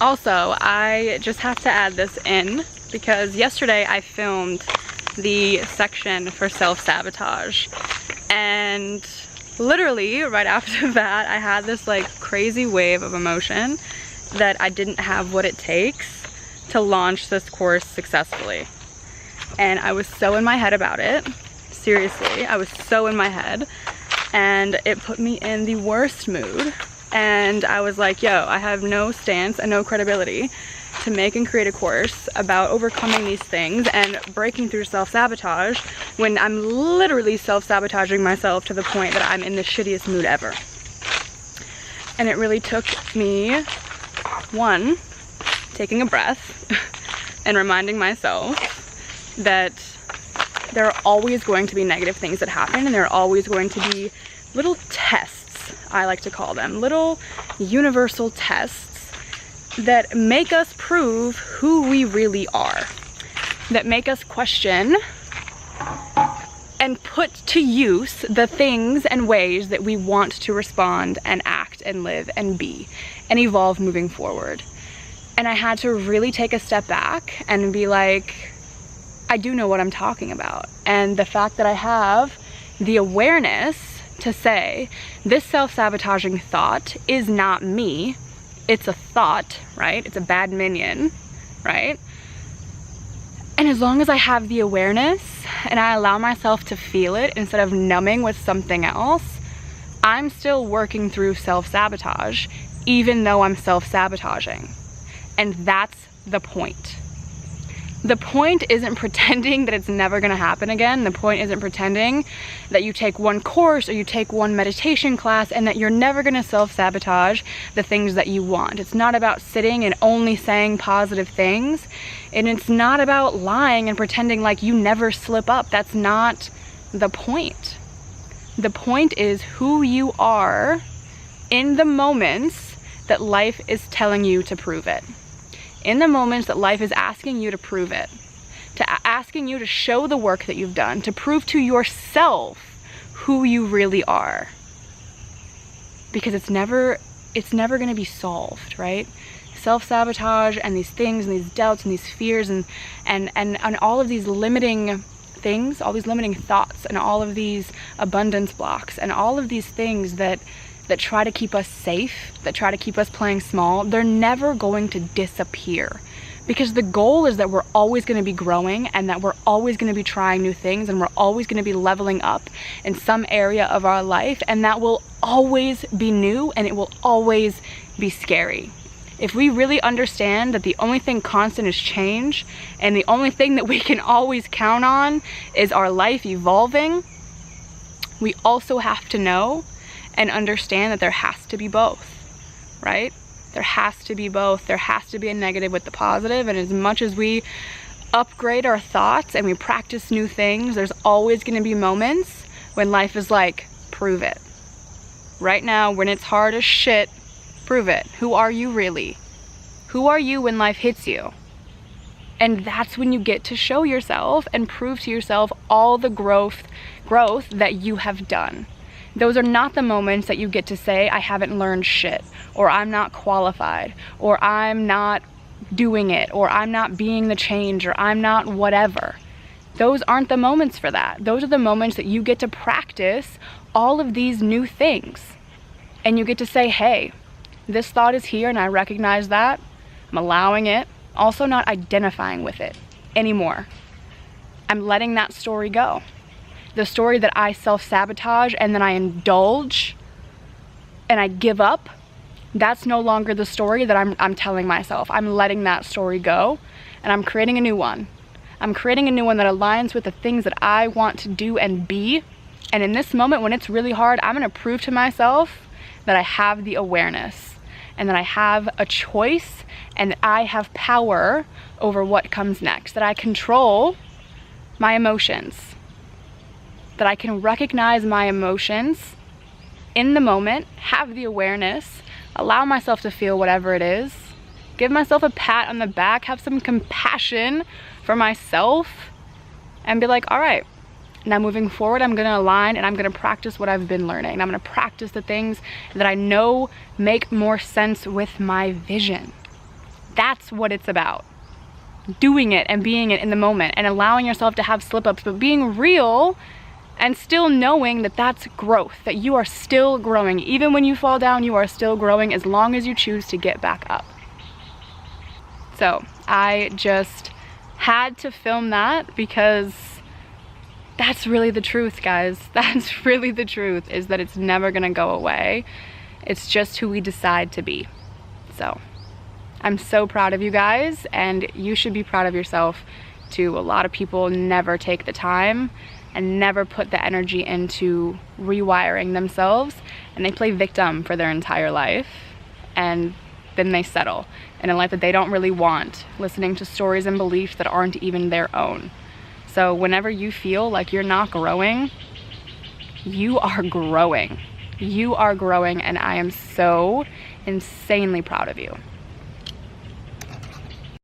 Also, I just have to add this in because yesterday I filmed the section for self-sabotage, and literally right after that I had this like crazy wave of emotion that I didn't have what it takes to launch this course successfully. And I was so in my head about it. Seriously, I was so in my head, and it put me in the worst mood. And I was like, yo, I have no stance and no credibility to make and create a course about overcoming these things and breaking through self-sabotage when I'm literally self-sabotaging myself to the point that I'm in the shittiest mood ever. And it really took me, one, taking a breath and reminding myself that there are always going to be negative things that happen, and there are always going to be little tests, I like to call them, little universal tests that make us prove who we really are, that make us question and put to use the things and ways that we want to respond and act and live and be and evolve moving forward. And I had to really take a step back and be like, I do know what I'm talking about. And the fact that I have the awareness to say, this self-sabotaging thought is not me, it's a thought, right? It's a bad minion, right? And as long as I have the awareness and I allow myself to feel it instead of numbing with something else, I'm still working through self-sabotage, even though I'm self-sabotaging. And that's the point. The point isn't pretending that it's never gonna happen again. The point isn't pretending that you take one course or you take one meditation class and that you're never gonna self-sabotage the things that you want. It's not about sitting and only saying positive things. And it's not about lying and pretending like you never slip up. That's not the point. The point is who you are in the moments that life is telling you to prove it. In the moments that life is asking you to prove it, asking you to show the work that you've done, to prove to yourself who you really are. Because it's never gonna be solved, right? Self-sabotage and these things and these doubts and these fears and all of these limiting things, all these limiting thoughts and all of these abundance blocks and all of these things that try to keep us safe, that try to keep us playing small, they're never going to disappear. Because the goal is that we're always going to be growing and that we're always going to be trying new things and we're always going to be leveling up in some area of our life, and that will always be new and it will always be scary. If we really understand that the only thing constant is change and the only thing that we can always count on is our life evolving, we also have to know and understand that there has to be both, right? There has to be both. There has to be a negative with the positive. And as much as we upgrade our thoughts and we practice new things, there's always going to be moments when life is like, prove it. Right now, when it's hard as shit, prove it. Who are you really? Who are you when life hits you? And that's when you get to show yourself and prove to yourself all the growth that you have done. Those are not the moments that you get to say, I haven't learned shit, or I'm not qualified, or I'm not doing it, or I'm not being the change, or I'm not whatever. Those aren't the moments for that. Those are the moments that you get to practice all of these new things. And you get to say, hey, this thought is here and I recognize that. I'm allowing it. Also not identifying with it anymore. I'm letting that story go. The story that I self-sabotage and then I indulge and I give up, that's no longer the story that I'm telling myself. I'm letting that story go and I'm creating a new one. I'm creating a new one that aligns with the things that I want to do and be. And in this moment when it's really hard, I'm gonna prove to myself that I have the awareness and that I have a choice and that I have power over what comes next, that I control my emotions. That I can recognize my emotions in the moment, have the awareness, allow myself to feel whatever it is, give myself a pat on the back, have some compassion for myself, and be like, all right, now moving forward, I'm gonna align and I'm gonna practice what I've been learning. I'm gonna practice the things that I know make more sense with my vision. That's what it's about. Doing it and being it in the moment and allowing yourself to have slip-ups, but being real and still knowing that that's growth, that you are still growing. Even when you fall down, you are still growing as long as you choose to get back up. So I just had to film that because that's really the truth, guys. That's really the truth, is that it's never gonna go away. It's just who we decide to be. So I'm so proud of you guys, and you should be proud of yourself too. A lot of people never take the time and never put the energy into rewiring themselves, and they play victim for their entire life, and then they settle in a life that they don't really want, listening to stories and beliefs that aren't even their own. So whenever you feel like you're not growing, you are growing. You are growing, and I am so insanely proud of you.